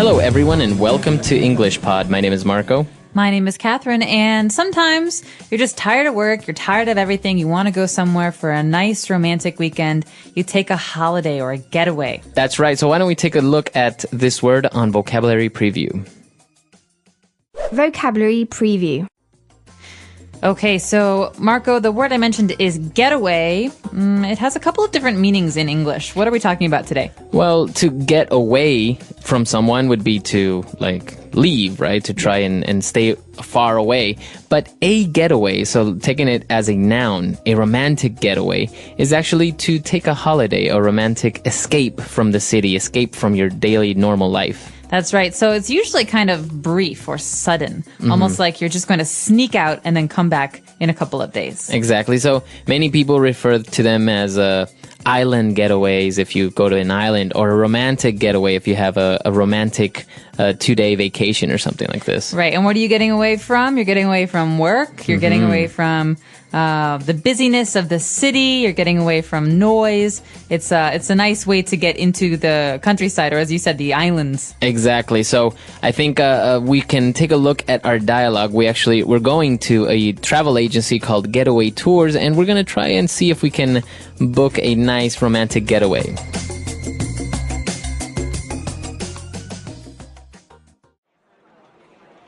Hello, everyone, and welcome to English Pod. My name is Marco. My name is Catherine, and sometimes you're just tired of work, you're tired of everything, you want to go somewhere for a nice romantic weekend, you take a holiday or a getaway. That's right, so why don't we take a look at this word on Vocabulary Preview. Vocabulary Preview. Okay, so Marco, the word I mentioned is getaway. It has a couple of different meanings in English. What are we talking about today? Well, to get away from someone would be to, leave, right? To try and stay far away. But a getaway, so taking it as a noun, a romantic getaway, is actually to take a holiday, a romantic escape from the city, escape from your daily normal life. That's right. So it's usually kind of brief or sudden, almost like you're just going to sneak out and then come back in a couple of days. Exactly. So many people refer to them as island getaways if you go to an island, or a romantic getaway if you have a romantic 2-day vacation or something like this. Right. And what are you getting away from? You're getting away from work. You're getting away from the busyness of the city. You're getting away from noise. It's a nice way to get into the countryside, or as you said, the islands. Exactly. So I think we can take a look at our dialogue. We're going to a travel agency called Getaway Tours, and we're going to try and see if we can book a nice romantic getaway.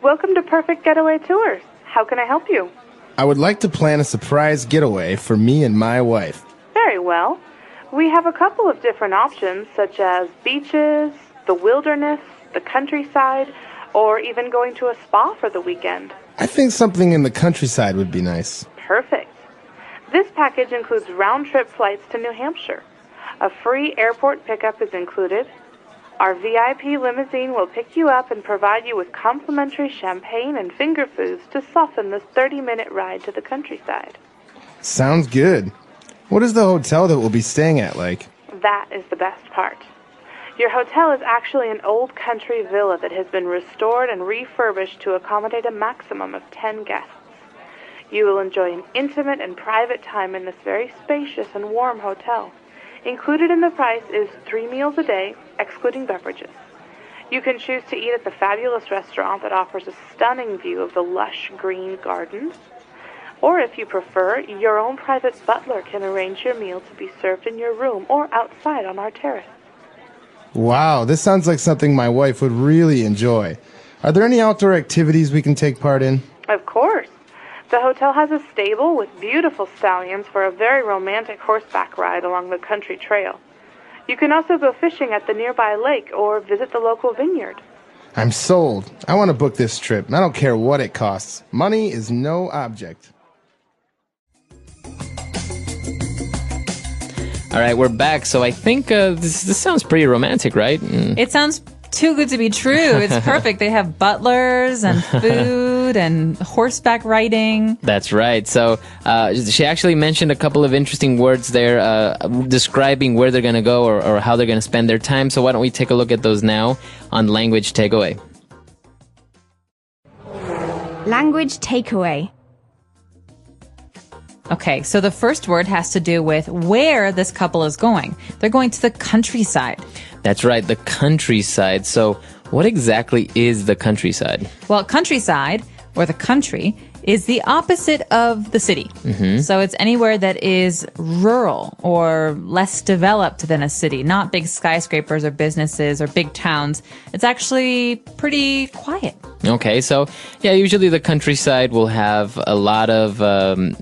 Welcome to Perfect Getaway Tours. How can I help you? I would like to plan a surprise getaway for me and my wife. Very well. We have a couple of different options, such as beaches, the wilderness, the countryside, or even going to a spa for the weekend. I think something in the countryside would be nice. Perfect. This package includes round-trip flights to New Hampshire. A free airport pickup is included. Our VIP limousine will pick you up and provide you with complimentary champagne and finger foods to soften this 30-minute ride to the countryside. Sounds good. What is the hotel that we'll be staying at like? That is the best part. Your hotel is actually an old country villa that has been restored and refurbished to accommodate a maximum of 10 guests. You will enjoy an intimate and private time in this very spacious and warm hotel. Included in the price is 3 meals a day, excluding beverages. You can choose to eat at the fabulous restaurant that offers a stunning view of the lush green gardens. Or if you prefer, your own private butler can arrange your meal to be served in your room or outside on our terrace. Wow, this sounds like something my wife would really enjoy. Are there any outdoor activities we can take part in? Of course. The hotel has a stable with beautiful stallions for a very romantic horseback ride along the country trail. You can also go fishing at the nearby lake or visit the local vineyard. I'm sold. I want to book this trip. I don't care what it costs. Money is no object. All right, we're back. So I think this sounds pretty romantic, right? It sounds too good to be true. It's perfect. They have butlers and food and horseback riding. That's right. So she actually mentioned a couple of interesting words there describing where they're going to go or how they're going to spend their time. So why don't we take a look at those now on Language Takeaway. Language Takeaway. Okay, so the first word has to do with where this couple is going. They're going to the countryside. That's right, the countryside. So what exactly is the countryside? Well, countryside, or the country, is the opposite of the city. So it's anywhere that is rural or less developed than a city, not big skyscrapers or businesses or big towns. It's actually pretty quiet. Okay, so yeah, usually the countryside will have a lot of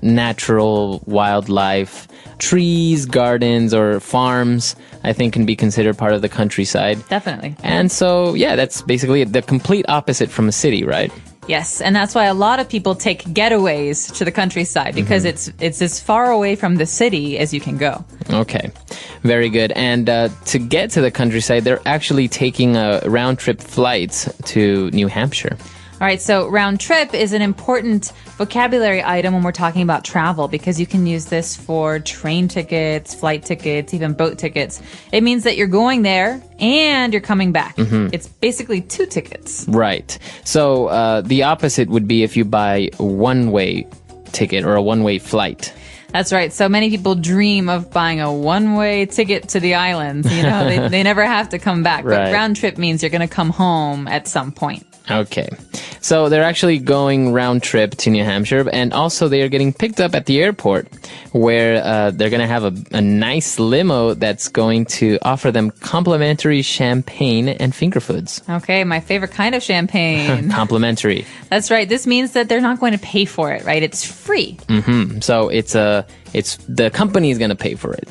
natural wildlife, trees, gardens, or farms, I think can be considered part of the countryside. Definitely. And so, yeah, that's basically the complete opposite from a city, right? Yes, and that's why a lot of people take getaways to the countryside because it's as far away from the city as you can go. Okay, very good. And to get to the countryside, they're actually taking round-trip flights to New Hampshire. All right, so round trip is an important vocabulary item when we're talking about travel because you can use this for train tickets, flight tickets, even boat tickets. It means that you're going there and you're coming back. It's basically 2 tickets. Right. So the opposite would be if you buy a one-way ticket or a one-way flight. That's right. So many people dream of buying a one-way ticket to the islands. You know, they never have to come back. Right. But round trip means you're going to come home at some point. Okay. So they're actually going round trip to New Hampshire, and also they are getting picked up at the airport where they're going to have a nice limo that's going to offer them complimentary champagne and finger foods. Okay, my favorite kind of champagne. Complimentary. That's right. This means that they're not going to pay for it, right? It's free. So it's the company is going to pay for it.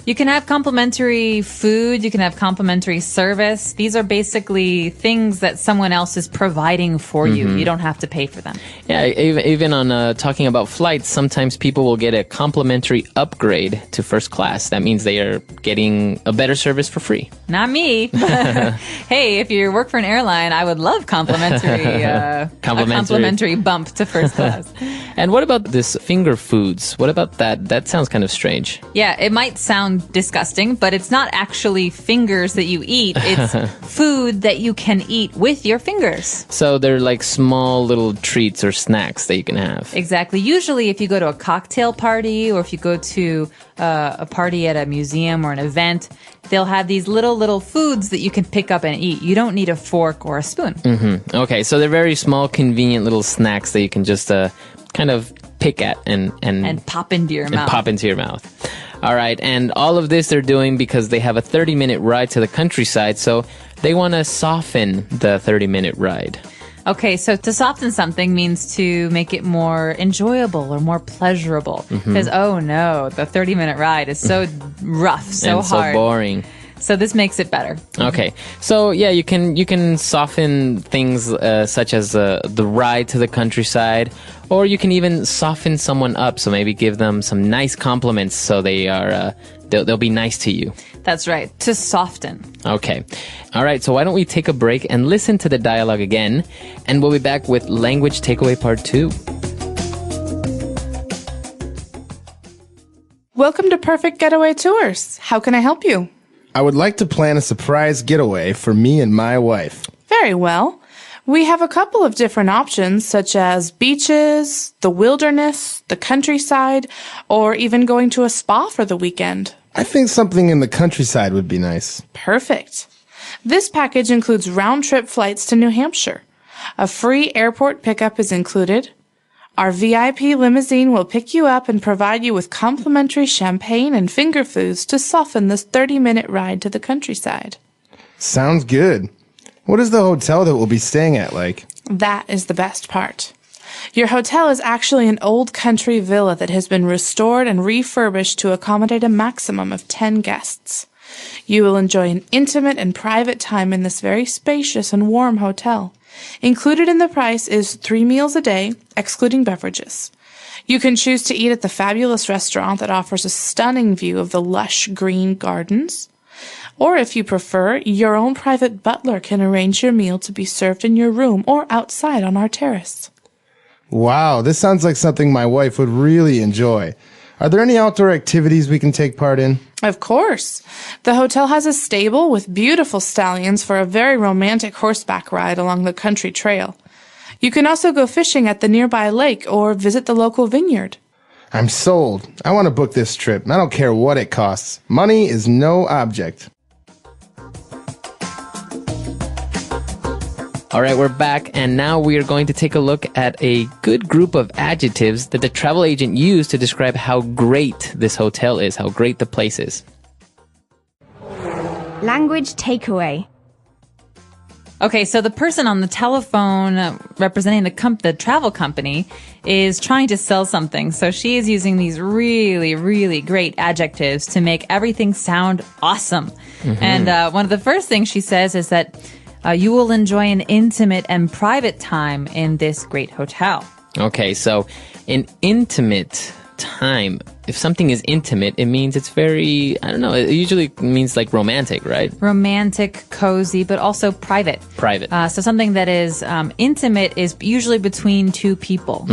You can have complimentary food. You can have complimentary service. These are basically things that someone else is providing for you. You don't have to pay for them. Yeah, even on talking about flights, sometimes people will get a complimentary upgrade to first class. That means they are getting a better service for free. Not me. Hey, if you work for an airline, I would love a complimentary bump to first class. And what about this finger foods? What about that? That sounds kind of strange. Yeah, it might sound disgusting, but it's not actually fingers that you eat. It's food that you can eat with your fingers. So they're like small little treats or snacks that you can have. Exactly. Usually if you go to a cocktail party or if you go to a party at a museum or an event, they'll have these little foods that you can pick up and eat. You don't need a fork or a spoon. Okay, so they're very small, convenient little snacks that you can just kind of pick at and pop into your mouth. Pop into your mouth. All right, and all of this they're doing because they have a 30-minute ride to the countryside, so they want to soften the 30-minute ride. Okay, so to soften something means to make it more enjoyable or more pleasurable. Because, oh no, the 30-minute ride is so rough, so and hard. so boring. So this makes it better. Okay, so yeah, you can soften things such as the ride to the countryside, or you can even soften someone up. So maybe give them some nice compliments, so they'll be nice to you. That's right, to soften. Okay, all right. So why don't we take a break and listen to the dialogue again, and we'll be back with language takeaway part 2. Welcome to Perfect Getaway Tours. How can I help you? I would like to plan a surprise getaway for me and my wife. Very well. We have a couple of different options, such as beaches, the wilderness, the countryside, or even going to a spa for the weekend. I think something in the countryside would be nice. Perfect. This package includes round-trip flights to New Hampshire. A free airport pickup is included. Our VIP limousine will pick you up and provide you with complimentary champagne and finger foods to soften this 30-minute ride to the countryside. Sounds good. What is the hotel that we'll be staying at like? That is the best part. Your hotel is actually an old country villa that has been restored and refurbished to accommodate a maximum of 10 guests. You will enjoy an intimate and private time in this very spacious and warm hotel. Included in the price is 3 meals a day, excluding beverages. You can choose to eat at the fabulous restaurant that offers a stunning view of the lush green gardens. Or if you prefer, your own private butler can arrange your meal to be served in your room or outside on our terrace. Wow, this sounds like something my wife would really enjoy. Are there any outdoor activities we can take part in? Of course. The hotel has a stable with beautiful stallions for a very romantic horseback ride along the country trail. You can also go fishing at the nearby lake or visit the local vineyard. I'm sold. I want to book this trip. I don't care what it costs. Money is no object. All right, we're back, and now we are going to take a look at a good group of adjectives that the travel agent used to describe how great this hotel is, how great the place is. Language takeaway. Okay, so the person on the telephone representing the travel company is trying to sell something. So she is using these really, really great adjectives to make everything sound awesome. And one of the first things she says is that you will enjoy an intimate and private time in this great hotel. Okay, so an intimate time, if something is intimate, it means it's very, I don't know, it usually means like romantic, right? Romantic, cozy, but also private. Private. So something that is intimate is usually between two people.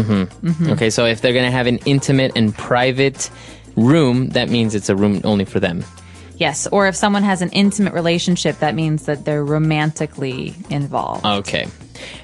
Okay, so if they're going to have an intimate and private room, that means it's a room only for them. Yes, or if someone has an intimate relationship, that means that they're romantically involved. Okay.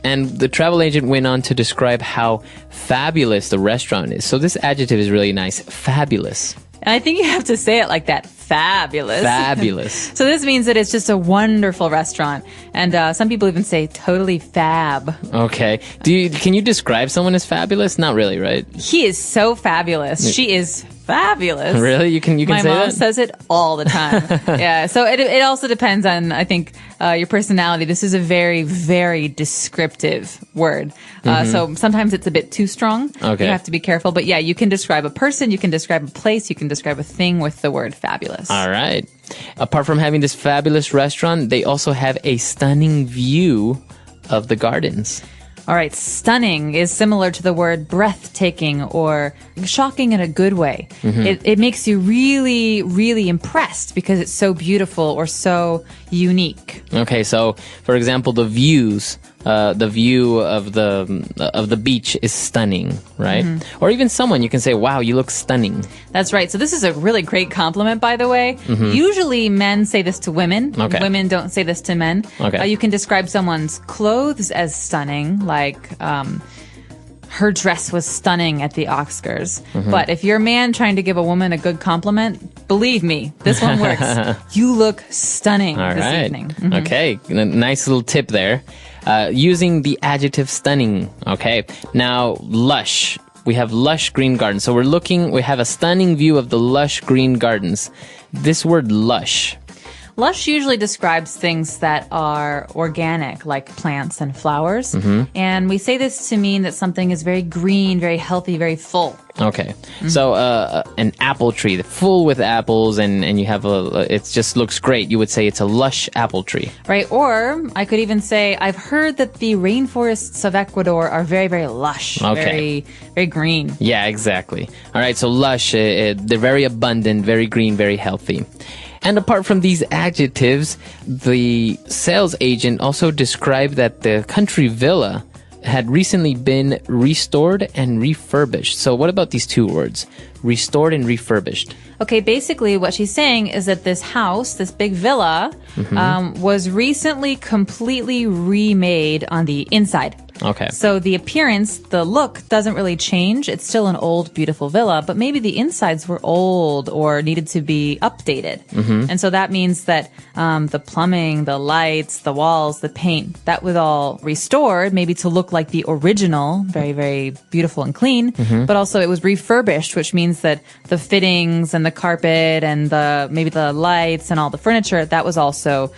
And the travel agent went on to describe how fabulous the restaurant is. So this adjective is really nice. Fabulous. And I think you have to say it like that. Fabulous. Fabulous. So this means that it's just a wonderful restaurant. And some people even say totally fab. Okay. Can you describe someone as fabulous? Not really, right? He is so fabulous. She is fabulous. Really? You can My say mom that? says it all the time. Yeah. So it also depends on, I think, your personality. This is a very, very descriptive word. So sometimes it's a bit too strong. Okay. You have to be careful. But yeah, you can describe a person, you can describe a place, you can describe a thing with the word fabulous. All right. Apart from having this fabulous restaurant, they also have a stunning view of the gardens. All right, stunning is similar to the word breathtaking or shocking in a good way. It makes you really, really impressed because it's so beautiful or so unique. Okay, so for example, the view of the beach is stunning, right? Or even someone, you can say, "Wow, you look stunning." That's right. So this is a really great compliment, by the way. Usually men say this to women. Okay. Women don't say this to men. Okay. You can describe someone's clothes as stunning, like her dress was stunning at the Oscars. But if you're a man trying to give a woman a good compliment, believe me, this one works. You look stunning All this right. evening. Okay, nice little tip there. Using the adjective stunning. Okay, now lush. We have lush green gardens. So we have a stunning view of the lush green gardens. This word lush. Lush usually describes things that are organic, like plants and flowers. And we say this to mean that something is very green, very healthy, very full. Okay, so an apple tree full with apples, and you have it just looks great. You would say it's a lush apple tree, Right? Or I could even say, I've heard that the rainforests of Ecuador are very, very lush, Okay. very, very green. Yeah, exactly. All right, so lush, they're very abundant, very green, very healthy. And apart from these adjectives, the sales agent also described that the country villa had recently been restored and refurbished. So what about these two words? Restored and refurbished. Okay, basically what she's saying is that this house, this big villa, was recently completely remade on the inside. Okay. So the appearance, the look doesn't really change. It's still an old, beautiful villa, but maybe the insides were old or needed to be updated. And so that means that the plumbing, the lights, the walls, the paint, that was all restored, maybe to look like the original, very, very beautiful and clean. But also it was refurbished, which means that the fittings and the carpet and maybe the lights and all the furniture, that was also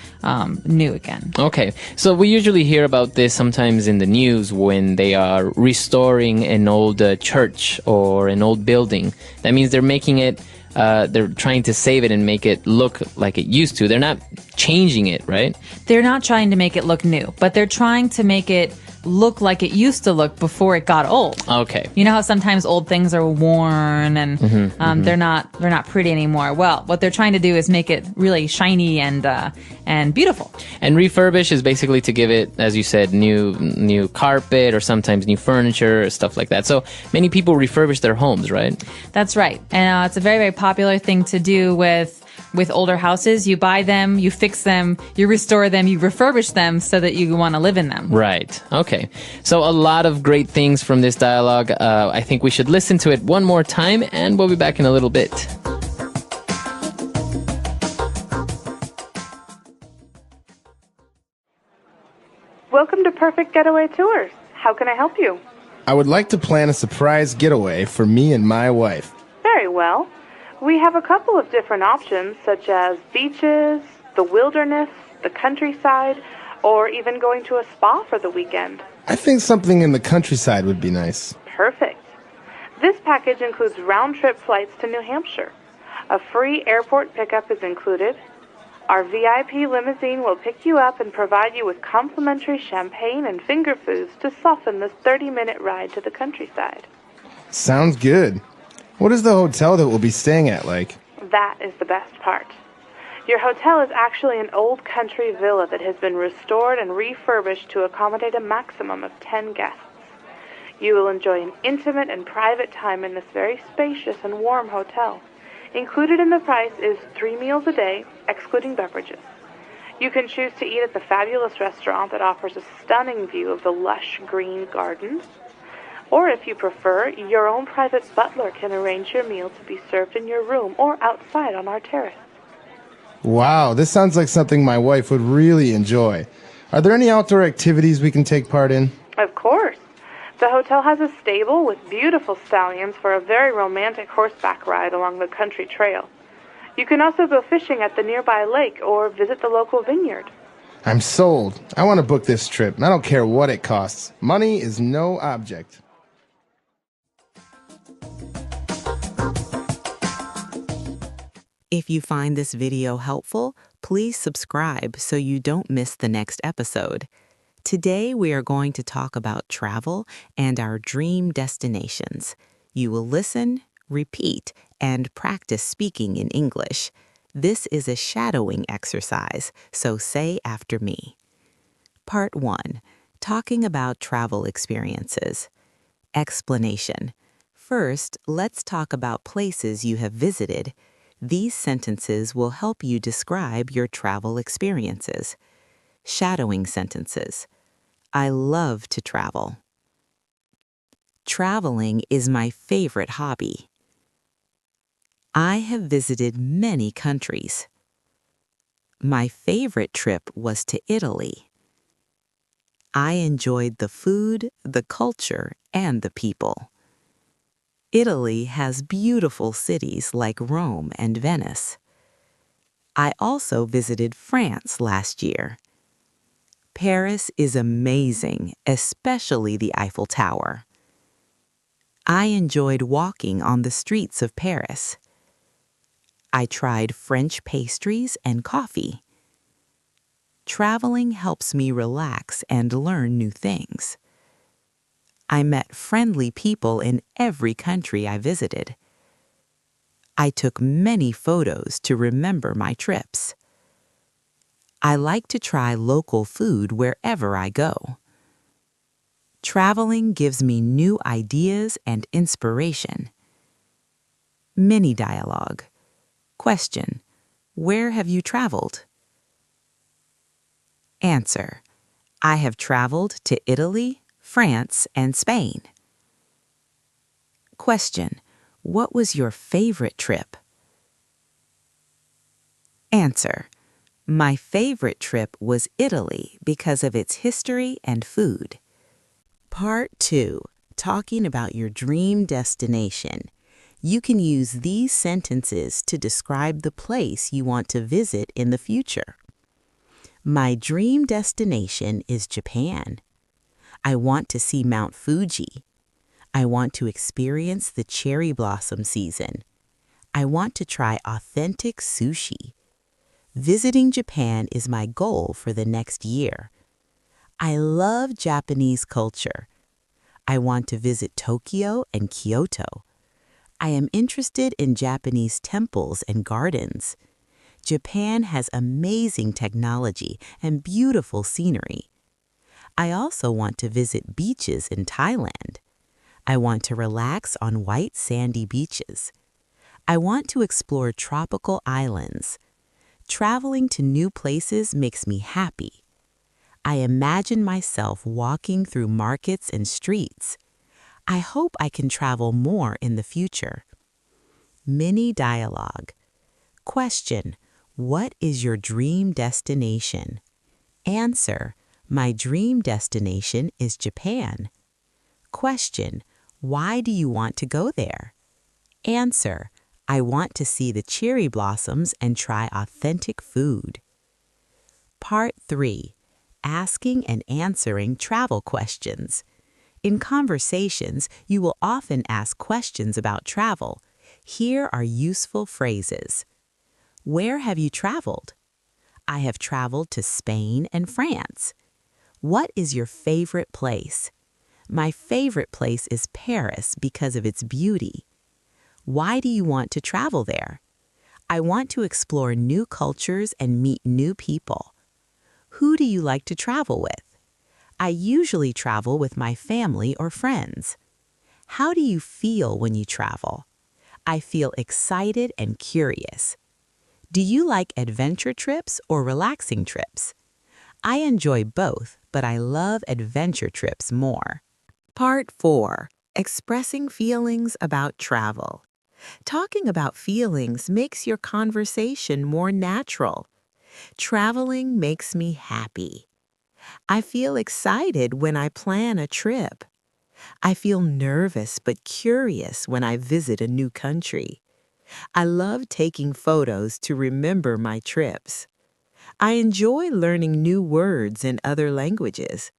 new again. Okay, so we usually hear about this sometimes in the news when they are restoring an old church or an old building. That means they're making it, they're trying to save it and make it look like it used to. They're not changing it, right? They're not trying to make it look new, but they're trying to make it look like it used to look before it got old. Okay. You know how sometimes old things are worn and they're not pretty anymore. Well, what they're trying to do is make it really shiny and beautiful. And refurbish is basically to give it, as you said, new carpet or sometimes new furniture or stuff like that. So many people refurbish their homes, right? That's right. And it's a very, very popular thing to do with older houses. You buy them, you fix them, you restore them, you refurbish them so that you want to live in them. Right. Okay. So a lot of great things from this dialogue. I think we should listen to it one more time and we'll be back in a little bit. Welcome to Perfect Getaway Tours. How can I help you? I would like to plan a surprise getaway for me and my wife. Very well. We have a couple of different options, such as beaches, the wilderness, the countryside, or even going to a spa for the weekend. I think something in the countryside would be nice. Perfect. This package includes round-trip flights to New Hampshire. A free airport pickup is included. Our VIP limousine will pick you up and provide you with complimentary champagne and finger foods to soften this 30-minute ride to the countryside. Sounds good. What is the hotel that we'll be staying at like? That is the best part. Your hotel is actually an old country villa that has been restored and refurbished to accommodate a maximum of 10 guests. You will enjoy an intimate and private time in this very spacious and warm hotel. Included in the price is 3 meals a day, excluding beverages. You can choose to eat at the fabulous restaurant that offers a stunning view of the lush green gardens. Or if you prefer, your own private butler can arrange your meal to be served in your room or outside on our terrace. Wow, this sounds like something my wife would really enjoy. Are there any outdoor activities we can take part in? Of course. The hotel has a stable with beautiful stallions for a very romantic horseback ride along the country trail. You can also go fishing at the nearby lake or visit the local vineyard. I'm sold. I want to book this trip, and I don't care what it costs. Money is no object. If you find this video helpful, please subscribe so you don't miss the next episode. Today we are going to talk about travel and our dream destinations. You will listen, repeat, and practice speaking in English. This is a shadowing exercise, so say after me. Part 1. Talking about travel experiences. Explanation. First, let's talk about places you have visited. These sentences will help you describe your travel experiences. Shadowing sentences. I love to travel. Traveling is my favorite hobby. I have visited many countries. My favorite trip was to Italy. I enjoyed the food, the culture, and the people. Italy has beautiful cities like Rome and Venice. I also visited France last year. Paris is amazing, especially the Eiffel Tower. I enjoyed walking on the streets of Paris. I tried French pastries and coffee. Traveling helps me relax and learn new things. I met friendly people in every country I visited. I took many photos to remember my trips. I like to try local food wherever I go. Traveling gives me new ideas and inspiration. Mini dialogue. Question. Where have you traveled? Answer. I have traveled to Italy, France, and Spain. Question. What was your favorite trip? Answer. My favorite trip was Italy because of its history and food. Part 2. Talking about your dream destination. You can use these sentences to describe the place you want to visit in the future. My dream destination is Japan. I want to see Mount Fuji. I want to experience the cherry blossom season. I want to try authentic sushi. Visiting Japan is my goal for the next year. I love Japanese culture. I want to visit Tokyo and Kyoto. I am interested in Japanese temples and gardens. Japan has amazing technology and beautiful scenery. I also want to visit beaches in Thailand. I want to relax on white sandy beaches. I want to explore tropical islands. Traveling to new places makes me happy. I imagine myself walking through markets and streets. I hope I can travel more in the future. Mini dialogue. Question. What is your dream destination? Answer. My dream destination is Japan. Question. Why do you want to go there? Answer. I want to see the cherry blossoms and try authentic food. Part 3. Asking and answering travel questions. In conversations, you will often ask questions about travel. Here are useful phrases. Where have you traveled? I have traveled to Spain and France. What is your favorite place? My favorite place is Paris because of its beauty. Why do you want to travel there? I want to explore new cultures and meet new people. Who do you like to travel with? I usually travel with my family or friends. How do you feel when you travel? I feel excited and curious. Do you like adventure trips or relaxing trips? I enjoy both, but I love adventure trips more. Part 4. Expressing feelings about travel. Talking about feelings makes your conversation more natural. Traveling makes me happy. I feel excited when I plan a trip. I feel nervous but curious when I visit a new country. I love taking photos to remember my trips. I enjoy learning new words in other languages.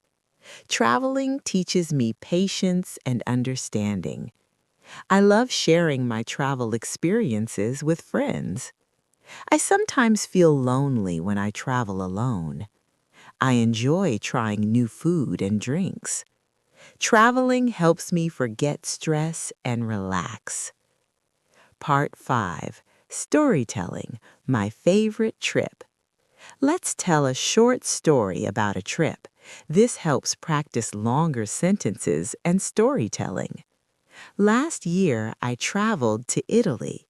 Traveling teaches me patience and understanding. I love sharing my travel experiences with friends. I sometimes feel lonely when I travel alone. I enjoy trying new food and drinks. Traveling helps me forget stress and relax. Part 5. Storytelling, my favorite trip. Let's tell a short story about a trip. This helps practice longer sentences and storytelling. Last year, I traveled to Italy.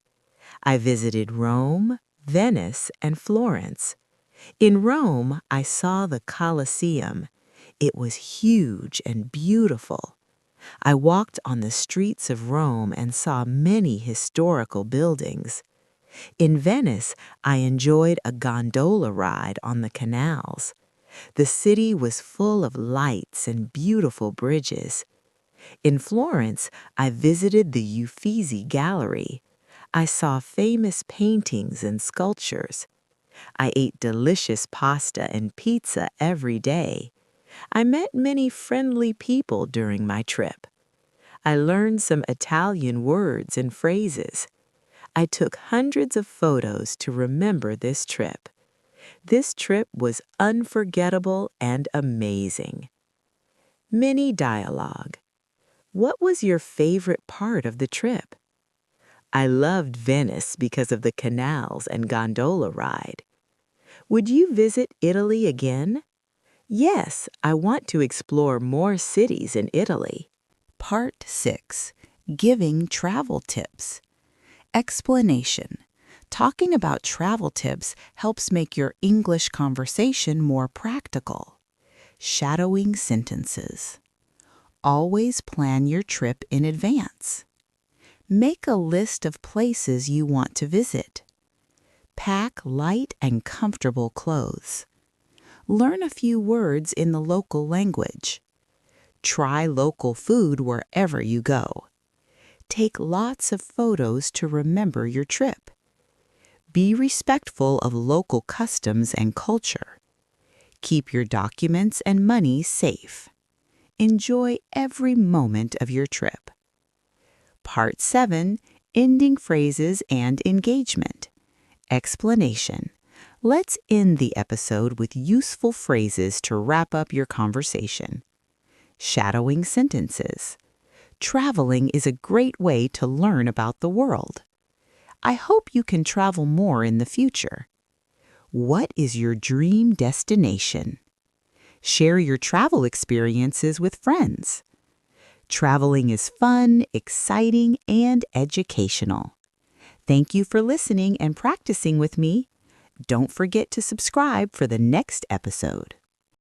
I visited Rome, Venice, and Florence. In Rome, I saw the Colosseum. It was huge and beautiful. I walked on the streets of Rome and saw many historical buildings. In Venice, I enjoyed a gondola ride on the canals. The city was full of lights and beautiful bridges. In Florence, I visited the Uffizi Gallery. I saw famous paintings and sculptures. I ate delicious pasta and pizza every day. I met many friendly people during my trip. I learned some Italian words and phrases. I took hundreds of photos to remember this trip. This trip was unforgettable and amazing. Mini dialogue. What was your favorite part of the trip? I loved Venice because of the canals and gondola ride. Would you visit Italy again? Yes, I want to explore more cities in Italy. Part 6. Giving travel tips. Explanation. Talking about travel tips helps make your English conversation more practical. Shadowing sentences. Always plan your trip in advance. Make a list of places you want to visit. Pack light and comfortable clothes. Learn a few words in the local language. Try local food wherever you go. Take lots of photos to remember your trip. Be respectful of local customs and culture. Keep your documents and money safe. Enjoy every moment of your trip. Part 7. Ending phrases and engagement. Explanation. Let's end the episode with useful phrases to wrap up your conversation. Shadowing sentences. Traveling is a great way to learn about the world. I hope you can travel more in the future. What is your dream destination? Share your travel experiences with friends. Traveling is fun, exciting, and educational. Thank you for listening and practicing with me. Don't forget to subscribe for the next episode.